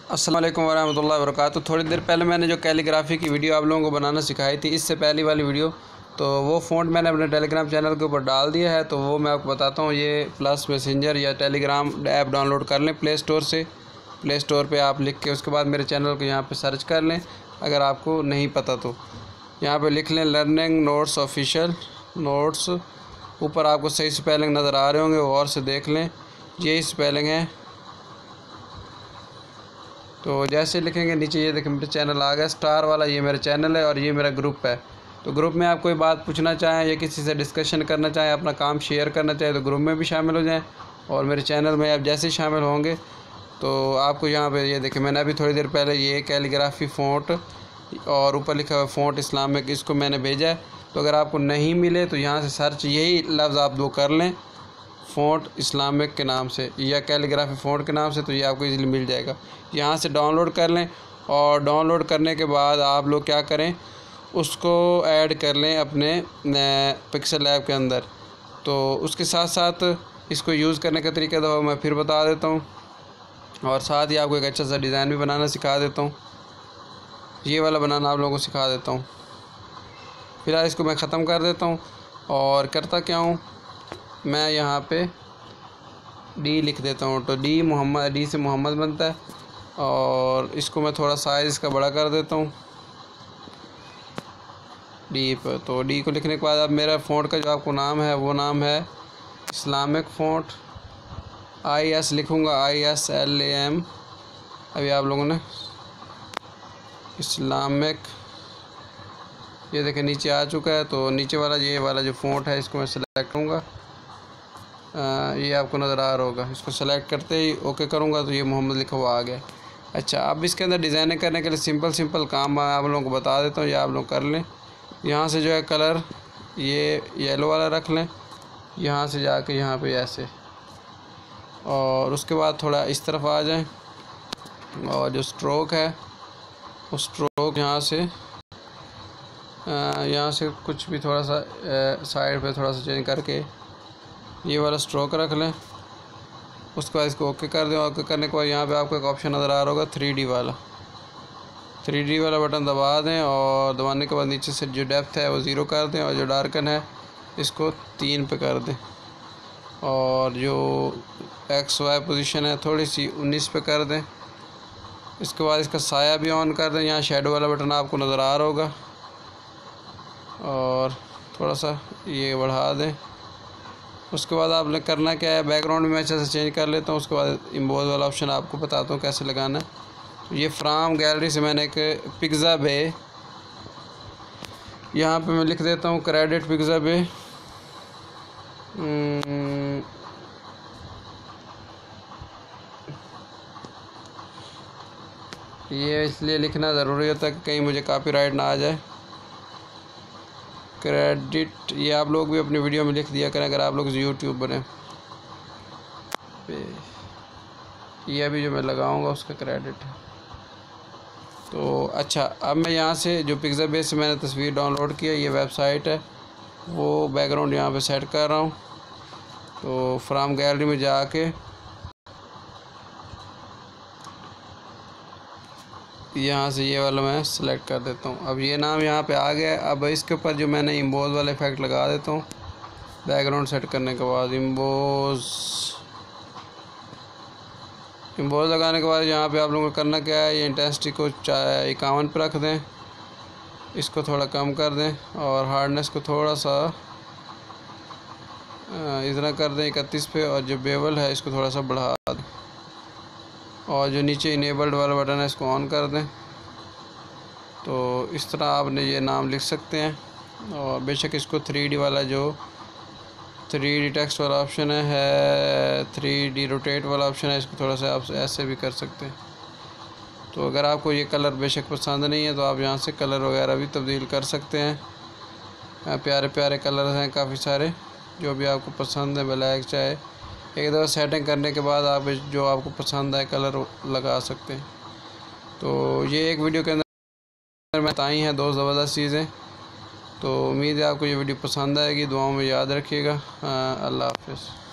अस्सलाम वालेकुम वरहमतुल्लाहि वबरकातुहू। थोड़ी देर पहले मैंने जो कैलीग्राफी की वीडियो आप लोगों को बनाना सिखाई थी, इससे पहली वाली वीडियो, तो वो फ़ॉन्ट मैंने अपने टेलीग्राम चैनल के ऊपर डाल दिया है। तो वो मैं आपको बताता हूँ। ये प्लस मैसेंजर या टेलीग्राम ऐप डाउनलोड कर लें प्ले स्टोर से। प्ले स्टोर पे आप लिख के उसके बाद मेरे चैनल को यहाँ पे सर्च कर लें। अगर आपको नहीं पता तो यहाँ पे लिख लें लर्निंग नोट्स ऑफिशियल नोट्स। ऊपर आपको सही स्पेलिंग नज़र आ रहे होंगे, वो और से देख लें, यही स्पेलिंग है। तो जैसे लिखेंगे नीचे ये देखें मेरा चैनल आ गया स्टार वाला, ये मेरा चैनल है और ये मेरा ग्रुप है। तो ग्रुप में आप कोई बात पूछना चाहें या किसी से डिस्कशन करना चाहें, अपना काम शेयर करना चाहें, तो ग्रुप में भी शामिल हो जाएं। और मेरे चैनल में आप जैसे ही शामिल होंगे तो आपको यहाँ पे ये देखें, मैंने अभी थोड़ी देर पहले ये कैलीग्राफी फ़ॉन्ट और ऊपर लिखा हुआ फ़ॉन्ट इस्लामिक, इसको मैंने भेजा है। तो अगर आपको नहीं मिले तो यहाँ से सर्च यही लफ्ज़ आप दो कर लें फ़ॉन्ट इस्लामिक के नाम से या कैलीग्राफी फ़ॉन्ट के नाम से, तो ये आपको इजीली मिल जाएगा। यहाँ से डाउनलोड कर लें और डाउनलोड करने के बाद आप लोग क्या करें, उसको ऐड कर लें अपने पिक्सल ऐप के अंदर। तो उसके साथ साथ इसको यूज़ करने का तरीका तो मैं फिर बता देता हूँ, और साथ ही आपको एक अच्छा सा डिज़ाइन भी बनाना सिखा देता हूँ। ये वाला बनाना आप लोगों को सिखा देता हूँ। फिलहाल इसको मैं ख़त्म कर देता हूँ और करता क्या हूँ, मैं यहाँ पे डी लिख देता हूँ। तो डी से मोहम्मद बनता है, और इसको मैं थोड़ा साइज़ इसका बड़ा कर देता हूँ डी पर। तो डी को लिखने के बाद अब मेरा फ़ॉन्ट का जो आपको नाम है वो नाम है इस्लामिक फ़ॉन्ट। IS लिखूँगा, ISLAM। अभी आप लोगों ने इस्लामिक, ये देखें नीचे आ चुका है। तो नीचे वाला ये वाला जो फ़ॉन्ट है इसको मैं सेलेक्ट करूँगा। ये आपको नज़र आ रहा होगा, इसको सेलेक्ट करते ही ओके करूँगा तो ये मोहम्मद लिखा हुआ आ गया। अच्छा, अब इसके अंदर डिज़ाइनिंग करने के लिए सिंपल काम मैं आप लोगों को बता देता हूँ, ये आप लोग कर लें। यहाँ से जो है कलर ये येलो वाला रख लें, यहाँ से जाके यहाँ पे ऐसे, और उसके बाद थोड़ा इस तरफ आ जाएं, और जो स्ट्रोक है उस स्ट्रोक यहाँ से कुछ भी थोड़ा सा साइड पे थोड़ा सा चेंज करके ये वाला स्ट्रोक रख लें। उसके बाद इसको ओके कर दें। ओके करने के बाद यहाँ पे आपको एक ऑप्शन नज़र आ रहा होगा 3D वाला, 3D वाला बटन दबा दें, और दबाने के बाद नीचे से जो डेप्थ है वो 0 कर दें, और जो डार्कन है इसको 3 पे कर दें, और जो XY पोजीशन है थोड़ी सी 19 पे कर दें। इसके बाद इसका साया भी ऑन कर दें। यहाँ शेडो वाला बटन आपको नज़र आ रहा होगा, और थोड़ा सा ये बढ़ा दें। उसके बाद आपने करना क्या है, बैकग्राउंड में अच्छे से चेंज कर लेता हूँ। उसके बाद इम्बोज वाला ऑप्शन आपको बताता हूँ कैसे लगाना है। तो ये फ्राम गैलरी से मैंने एक पिज़्ज़ा बे, यहाँ पे मैं लिख देता हूँ क्रेडिट पिज़्ज़ा बे। ये इसलिए लिखना ज़रूरी होता है कि कहीं मुझे कॉपीराइट ना आ जाए। क्रेडिट ये आप लोग भी अपनी वीडियो में लिख दिया करें अगर आप लोग यूट्यूब बने। ये अभी जो मैं लगाऊंगा उसका क्रेडिट है। तो अच्छा, अब मैं यहाँ से जो पिज़्ज़ा बेस से मैंने तस्वीर डाउनलोड किया, ये वेबसाइट है, वो बैकग्राउंड यहाँ पे सेट कर रहा हूँ। तो फ्राम गैलरी में जाके यहाँ से ये वाला मैं सेलेक्ट कर देता हूँ। अब ये नाम यहाँ पे आ गया। अब इसके ऊपर जो मैंने इम्बोज वाला इफ़ेक्ट लगा देता हूँ बैकग्राउंड सेट करने के बाद। इम्बोज लगाने के बाद यहाँ पे आप लोगों को करना क्या है, ये इंटेंसिटी को 51 पर रख दें, इसको थोड़ा कम कर दें, और हार्डनेस को थोड़ा सा इतना कर दें 31 पे, और जो बेवल है इसको थोड़ा सा बढ़ा दें, और जो नीचे इनेबल्ड वाला बटन है इसको ऑन कर दें। तो इस तरह आपने ये नाम लिख सकते हैं। और बेशक इसको 3D वाला जो 3D टेक्स्ट वाला ऑप्शन है 3D रोटेट वाला ऑप्शन है, इसको थोड़ा सा आप ऐसे भी कर सकते हैं। तो अगर आपको ये कलर बेशक पसंद नहीं है तो आप यहाँ से कलर वगैरह भी तब्दील कर सकते हैं। प्यारे प्यारे कलर हैं काफ़ी सारे, जो भी आपको पसंद है, ब्लैक चाहे एक दफ़ा सेटिंग करने के बाद आप जो आपको पसंद आए कलर लगा सकते हैं। तो ये एक वीडियो के अंदर मैं बताई हैं 2 ज़बरदस्त चीज़ें। तो उम्मीद है आपको ये वीडियो पसंद आएगी। दुआओं में याद रखिएगा। अल्लाह हाफ़िज़।